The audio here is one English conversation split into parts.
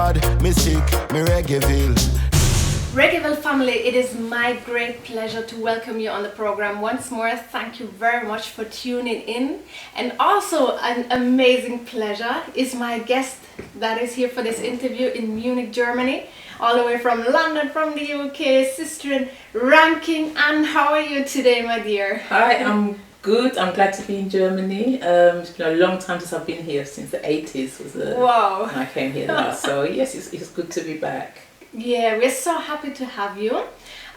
God, me sick, me Reggaeville. Reggaeville family, it is my great pleasure to welcome you on the program once more. Thank you very much for tuning in. And also an amazing pleasure is my guest that is here for this interview in Munich, Germany, all the way from London, from the UK, Sister in Ranking. And how are you today, my dear? Hi, I'm good. I'm glad to be in Germany. It's been a long time since I've been here, since the 80s was wow. when I came here last. So yes, it's good to be back. Yeah, we're so happy to have you.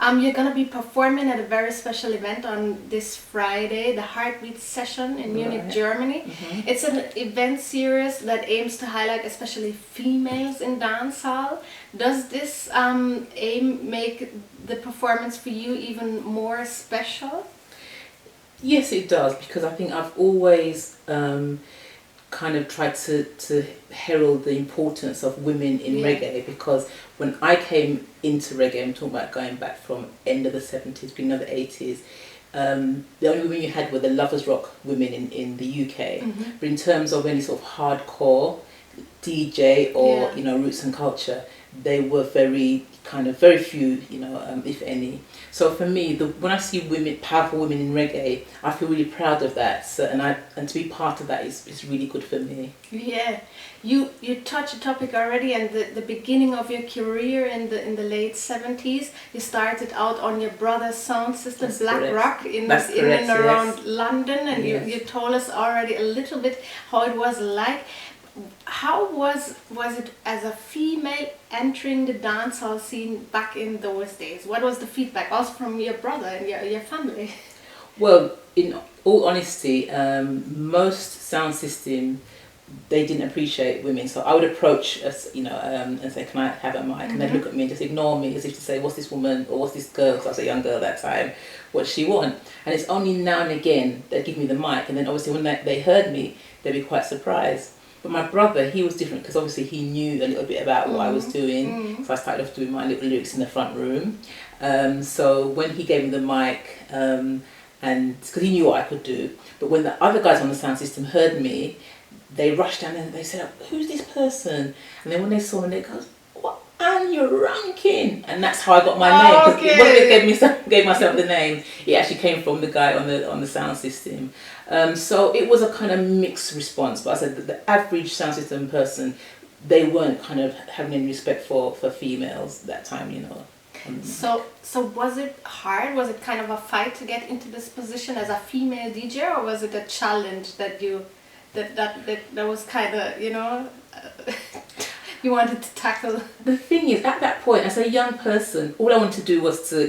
You're going to be performing at a very special event on this Friday, the Heartbeat Session in Munich, Germany. Mm-hmm. It's an event series that aims to highlight especially females in dancehall. Does this aim make the performance for you even more special? Yes, it does, because I think I've always kind of tried to herald the importance of women in reggae, because when I came into reggae, I'm talking about going back from end of the 70s, beginning of the 80s, the only women you had were the lovers rock women in the UK. Mm-hmm. But in terms of any sort of hardcore DJ or roots and culture, they were very few, if any. So for me, when I see women, powerful women in reggae, I feel really proud of that. So, and to be part of that is really good for me. Yeah, you touched a topic already, and the beginning of your career in the late 70s. You started out on your brother's sound system, That's Black correct. Rock, in and around London, and you told us already a little bit how it was like. How was it as a female entering the dancehall scene back in those days? What was the feedback also from your brother and your family? Well, in all honesty, most sound system, they didn't appreciate women. So I would approach us, and say, "Can I have a mic?" Mm-hmm. And they'd look at me and just ignore me as if to say, "What's this woman or what's this girl?" Because I was a young girl at that time. What she want? And it's only now and again they give me the mic, and then obviously when they heard me, they'd be quite surprised. But my brother, he was different, because obviously he knew a little bit about what I was doing. Mm-hmm. So I started off doing my little lyrics in the front room. So when he gave me the mic, and because he knew what I could do, but when the other guys on the sound system heard me, they rushed down and they said, "Who's this person?" And then when they saw me, they goes, "What? And you're ranking." And that's how I got my name. Because it wasn't that gave myself the name. It actually came from the guy on the sound system. So it was a kind of mixed response. But I said that the average sound system person, they weren't kind of having any respect for females that time, So was it hard? Was it kind of a fight to get into this position as a female DJ, or was it a challenge that that was kind of you wanted to tackle? The thing is, at that point, as a young person, all I wanted to do was to,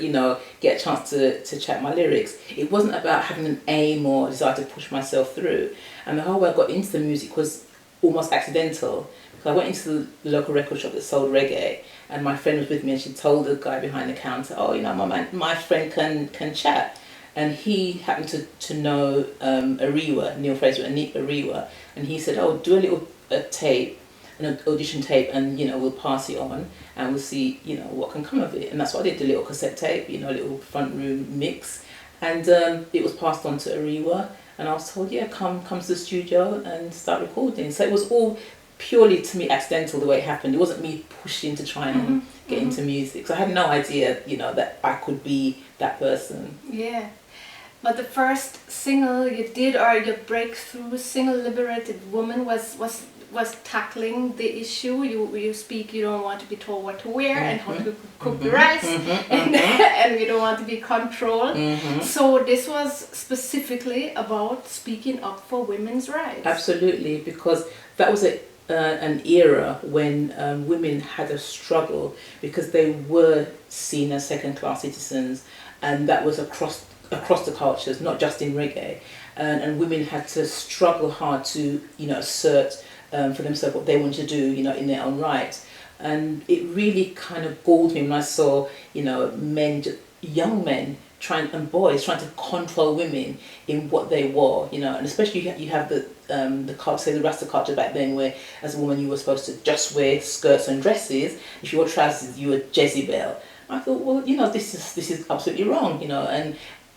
get a chance to chat my lyrics. It wasn't about having an aim or desire to push myself through. And the whole way I got into the music was almost accidental. So I went into the local record shop that sold reggae, and my friend was with me, and she told the guy behind the counter, "Oh, my friend can chat." And he happened to know Ariwa, Neil Fraser and Ariwa, and he said, "Oh, do a little tape, an audition tape, and we'll pass it on, and we'll see what can come of it." And that's what I did, the little cassette tape, a little front room mix, and it was passed on to Ariwa, and I was told, "Yeah, come to the studio and start recording." So it was all purely, to me, accidental the way it happened. It wasn't me pushing to try and get into music. So I had no idea, that I could be that person. Yeah. But the first single you did, or your breakthrough single, Liberated Woman, was tackling the issue. You speak, you don't want to be told what to wear and how to cook the rice, and you don't want to be controlled. So this was specifically about speaking up for women's rights. Absolutely, because that was an era when women had a struggle, because they were seen as second-class citizens, and that was across the cultures, not just in reggae, and women had to struggle hard to assert for themselves what they wanted to do in their own right. And it really kind of galled me when I saw young men and boys trying to control women in what they wore, and especially you have the culture, say the Rasta culture back then, where as a woman you were supposed to just wear skirts and dresses. If you wore trousers, you were Jezebel. I thought, well, this is absolutely wrong, and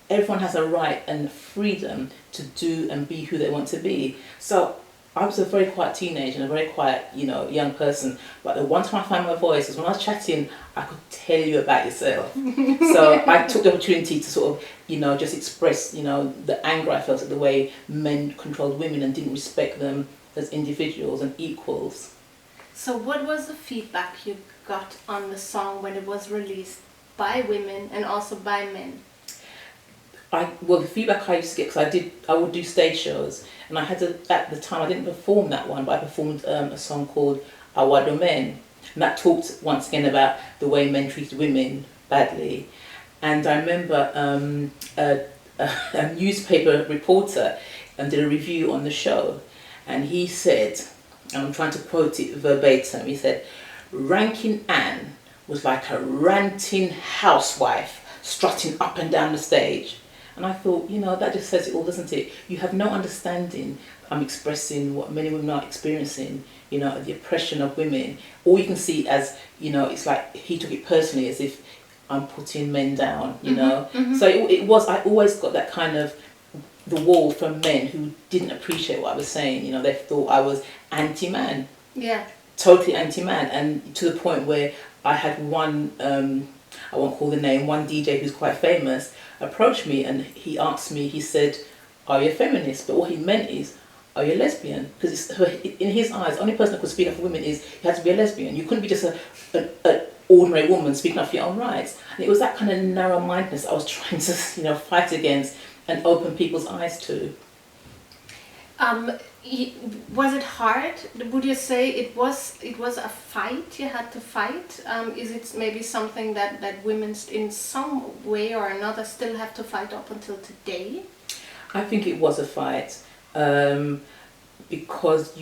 everyone has a right and freedom to do and be who they want to be. So I was a very quiet teenager and a very quiet, young person. But the one time I found my voice was when I was chatting, I could tell you about yourself. So I took the opportunity to sort of, just express, the anger I felt at the way men controlled women and didn't respect them as individuals and equals. So what was the feedback you got on the song when it was released by women and also by men? The feedback I used to get, because I would do stage shows, and I had to, at the time I didn't perform that one, but I performed a song called Awado Men, and that talked once again about the way men treated women badly. And I remember a newspaper reporter did a review on the show, and he said, and I'm trying to quote it verbatim, he said, "Ranking Anne was like a ranting housewife strutting up and down the stage." And I thought, that just says it all, doesn't it? You have no understanding. I'm expressing what many women are experiencing, the oppression of women. All you can see as, it's like he took it personally, as if I'm putting men down, So it was, I always got that kind of, the wall from men who didn't appreciate what I was saying. They thought I was anti-man. Yeah. Totally anti-man. And to the point where I had one, I won't call the name, one DJ who's quite famous, approached me and he asked me, he said, "Are you a feminist?" But what he meant is, "Are you a lesbian?" Because in his eyes, the only person that could speak up for women is, you had to be a lesbian. You couldn't be just an ordinary woman speaking up for your own rights. And it was that kind of narrow-mindedness I was trying to, fight against and open people's eyes to. Was it hard? Would you say it was a fight you had to fight? Is it maybe something that women in some way or another still have to fight up until today? I think it was a fight, because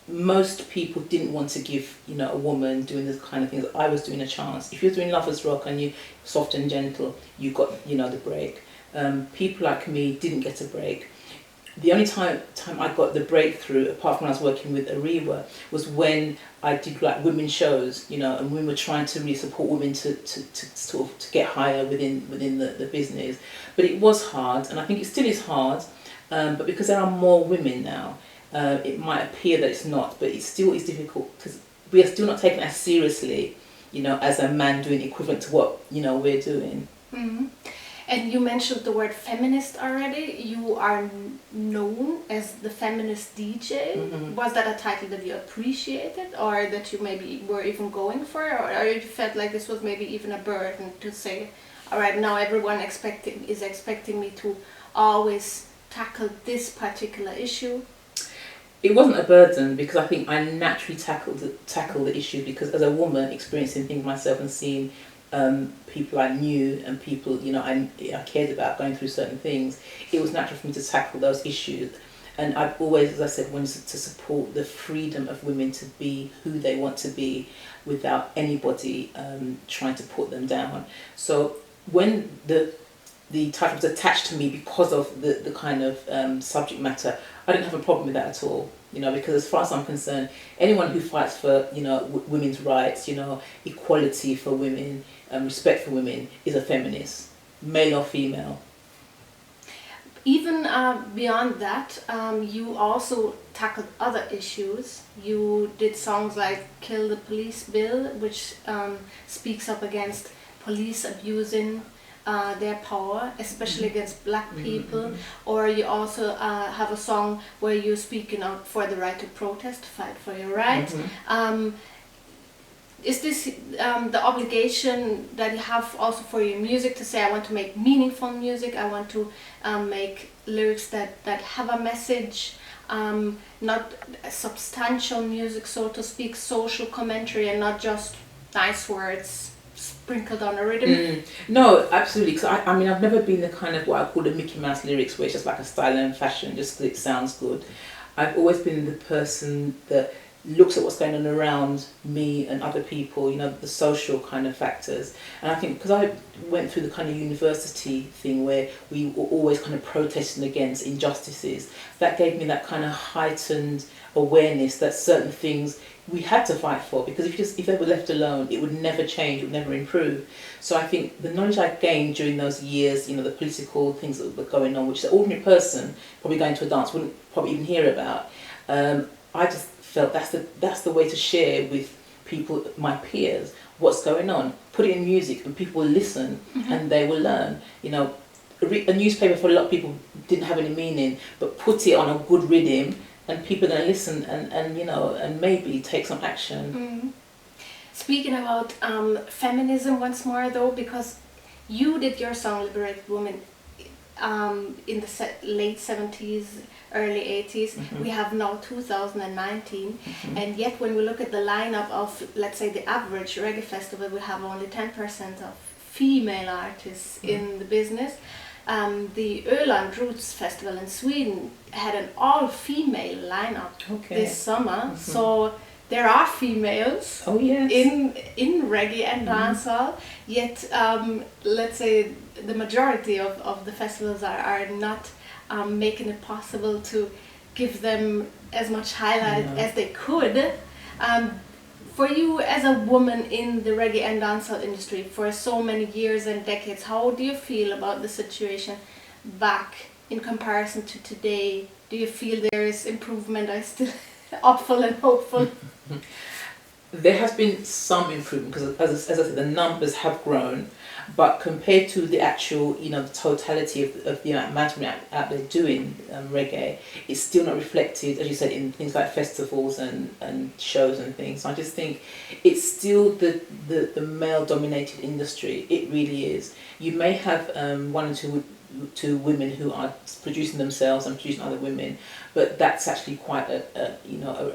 most people didn't want to give a woman doing this kind of things that I was doing a chance. If you were doing Lovers Rock and you soft and gentle, you got the break. People like me didn't get a break. The only time I got the breakthrough, apart from when I was working with Ariwa, was when I did like women's shows, and we were trying to really support women to sort of to get higher within the business. But it was hard, and I think it still is hard. But because there are more women now, it might appear that it's not, but it still is difficult because we are still not taken as seriously, as a man doing equivalent to what we're doing. Mm-hmm. And you mentioned the word feminist already. You are known as the feminist DJ. Mm-hmm. Was that a title that you appreciated, or that you maybe were even going for, or you felt like this was maybe even a burden to say, all right, now everyone is expecting me to always tackle this particular issue? It wasn't a burden, because I think I naturally tackle the issue, because as a woman experiencing things myself and seeing people I knew and people I cared about going through certain things, it was natural for me to tackle those issues. And I've always, as I said, wanted to support the freedom of women to be who they want to be without anybody trying to put them down. So when the title was attached to me because of the kind of subject matter, I didn't have a problem with that at all. Because as far as I'm concerned, anyone who fights for women's rights, equality for women, respect for women, is a feminist, male or female. Even beyond that, you also tackled other issues. You did songs like "Kill the Police Bill," which speaks up against police abusing their power, especially against black people. Mm-hmm. Or you also have a song where you're speaking out for the right to protest, to fight for your rights. Mm-hmm. Is this the obligation that you have also for your music, to say, I want to make meaningful music, I want to make lyrics that have a message, not substantial music, so to speak, social commentary, and not just nice words sprinkled on a rhythm? No, absolutely. Because I mean, I've never been the kind of what I call the Mickey Mouse lyrics, where it's just like a style and fashion, just because it sounds good. I've always been the person that looks at what's going on around me and other people, the social kind of factors. And I think because I went through the kind of university thing where we were always kind of protesting against injustices, that gave me that kind of heightened awareness that certain things we had to fight for, because if they were left alone, it would never change, it would never improve. So I think the knowledge I gained during those years, the political things that were going on, which the ordinary person probably going to a dance wouldn't probably even hear about, I just felt that's the way to share with people, my peers, what's going on. Put it in music, and people will listen, and they will learn. You know, a newspaper for a lot of people didn't have any meaning, but put it on a good rhythm, and people are going to listen, and you know, and maybe take some action. Speaking about feminism once more, though, because you did your song "Liberate Women" in the late 70s, early 80s. We have now 2019, and yet when we look at the lineup of, let's say, the average reggae festival, we have only 10% of female artists in the business. The Öland Roots Festival in Sweden had an all-female lineup this summer, so there are females in reggae and dancehall, yet let's say the majority of the festivals are not making it possible to give them as much highlight as they could. For you as a woman in the reggae and dancehall industry for so many years and decades, how do you feel about the situation back in comparison to today? Do you feel there is improvement? Are you still hopeful and hopeful? There has been some improvement because, as I said, the numbers have grown, but compared to the actual, you know, the totality of the amount of out there doing reggae, it's still not reflected, as you said, in things like festivals and shows and things. So I just think it's still the male-dominated industry. It really is. You may have one or two women who are producing themselves and producing other women, but that's actually quite a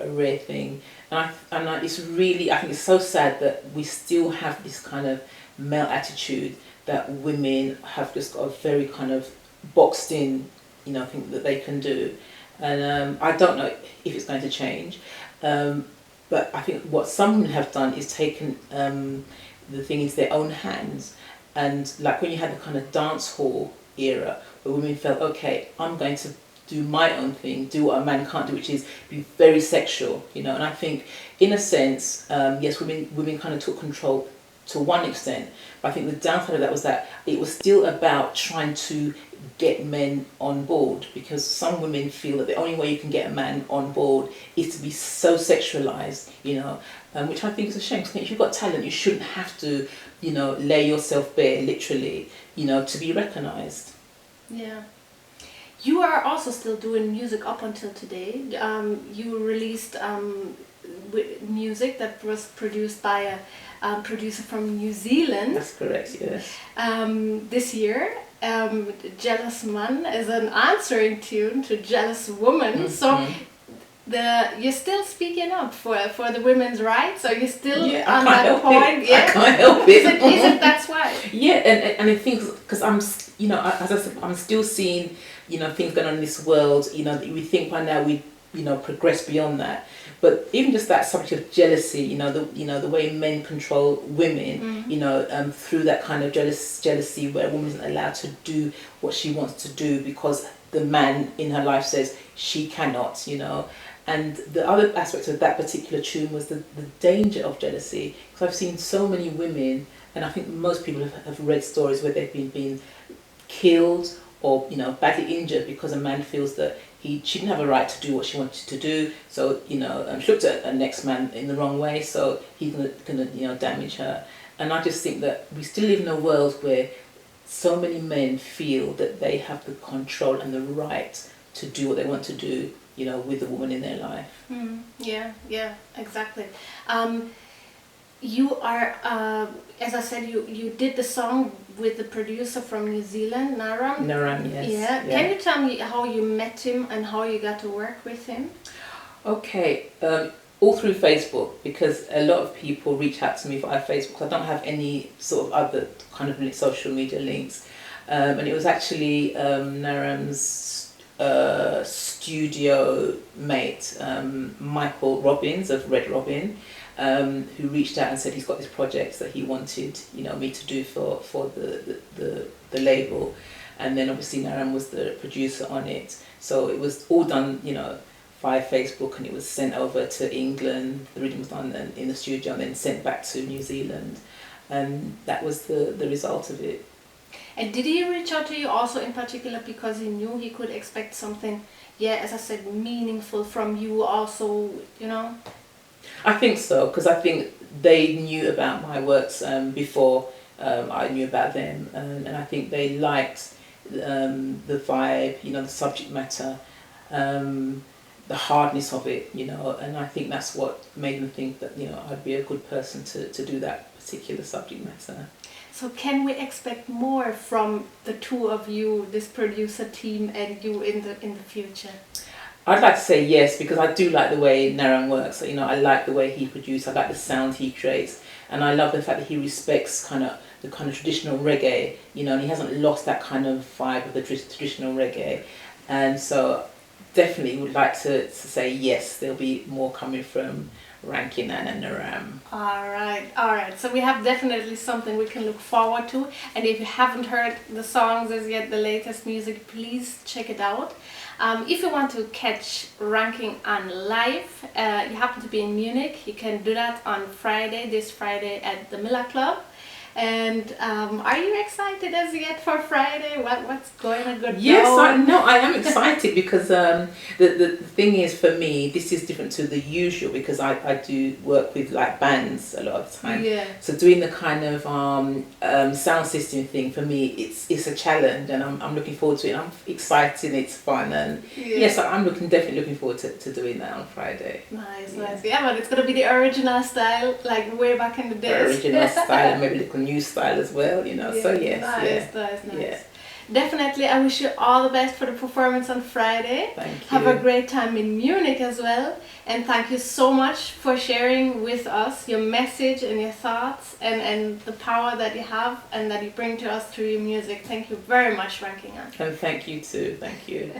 rare thing. And it's really, I think it's so sad that we still have this kind of male attitude that women have just got a very kind of boxed in, you know, thing that they can do. And I don't know if it's going to change. But I think what some women have done is taken the thing into their own hands. And like when you had the kind of dance hall era where women felt, okay, I'm going to do my own thing, do what a man can't do, which is be very sexual, you know. And I think, in a sense, yes, women kind of took control to one extent, but I think the downside of that was that it was still about trying to get men on board, because some women feel that the only way you can get a man on board is to be so sexualized, you know, which I think is a shame. Because if you've got talent, you shouldn't have to, you know, lay yourself bare, literally, you know, to be recognized. Yeah. You are also still doing music up until today. You released music that was produced by a producer from New Zealand. That's correct, yes. This year, Jealous Man is an answering tune to Jealous Woman. So you're still speaking up for the women's rights? Are you still on that point? Yeah, I can't help it. Is it that's why? Yeah, and I think because I'm, you know, as I said, I'm still seeing, you know, things going on in this world. You know, we think by now we, you know, progress beyond that. But even just that subject of jealousy, you know, the way men control women, you know, through that kind of jealousy where a woman isn't allowed to do what she wants to do because the man in her life says she cannot, you know. And the other aspect of that particular tune was the danger of jealousy. Because I've seen so many women, and I think most people have read stories where they've been killed or, you know, badly injured because a man feels that she didn't have a right to do what she wanted to do. So, you know, she looked at a next man in the wrong way, so he's gonna you know, damage her. And I just think that we still live in a world where so many men feel that they have the control and the right to do what they want to do, you know, with the woman in their life. Yeah, exactly. You are, as I said, you did the song with the producer from New Zealand, Naram. Naram, yes. Yeah. Can you tell me how you met him and how you got to work with him? Okay, all through Facebook, because a lot of people reach out to me via Facebook. I don't have any sort of other kind of social media links. And it was actually Naram's studio mate, Michael Robbins of Red Robin, who reached out and said he's got this project that he wanted, you know, me to do for the label. And then obviously Naram was the producer on it. So it was all done, you know, via Facebook, and it was sent over to England. The reading was done in the studio and then sent back to New Zealand. And that was the result of it. And did he reach out to you also in particular because he knew he could expect something yeah, as I said, meaningful from you also, you know? I think so, because I think they knew about my works before I knew about them, and I think they liked the vibe, you know, the subject matter, the hardness of it, you know, and I think that's what made them think that, you know, I'd be a good person to do that particular subject matter. So can we expect more from the two of you, this producer team and you in the future? I'd like to say yes, because I do like the way Naran works. You know, I like the way he produces. I like the sound he creates, and I love the fact that he respects the kind of traditional reggae. You know, and he hasn't lost that kind of vibe of the traditional reggae, and so definitely would like to say yes. There'll be more coming from Rankinan and Naram. All right. So we have definitely something we can look forward to. And if you haven't heard the songs as yet, the latest music, please check it out. If you want to catch Ranking on live, you happen to be in Munich, you can do that on this Friday at the Miller Club. And are you excited as yet for Friday? What's going on? Yes, I am excited because the thing is, for me, this is different to the usual, because I do work with like bands a lot of the time. Yeah. So doing the kind of sound system thing, for me, it's a challenge, and I'm looking forward to it. I'm excited, it's fun, and yes, I'm definitely looking forward to doing that on Friday. Nice. Yeah, but it's gonna be the original style, like way back in the days. Original style, and maybe a little new style as well, you know. So yes, nice. Yeah. Definitely, I wish you all the best for the performance on Friday. Thank you. Have a great time in Munich as well, and thank you so much for sharing with us your message and your thoughts and the power that you have and that you bring to us through your music. Thank you very much, Ranking On. And thank you too. Thank you.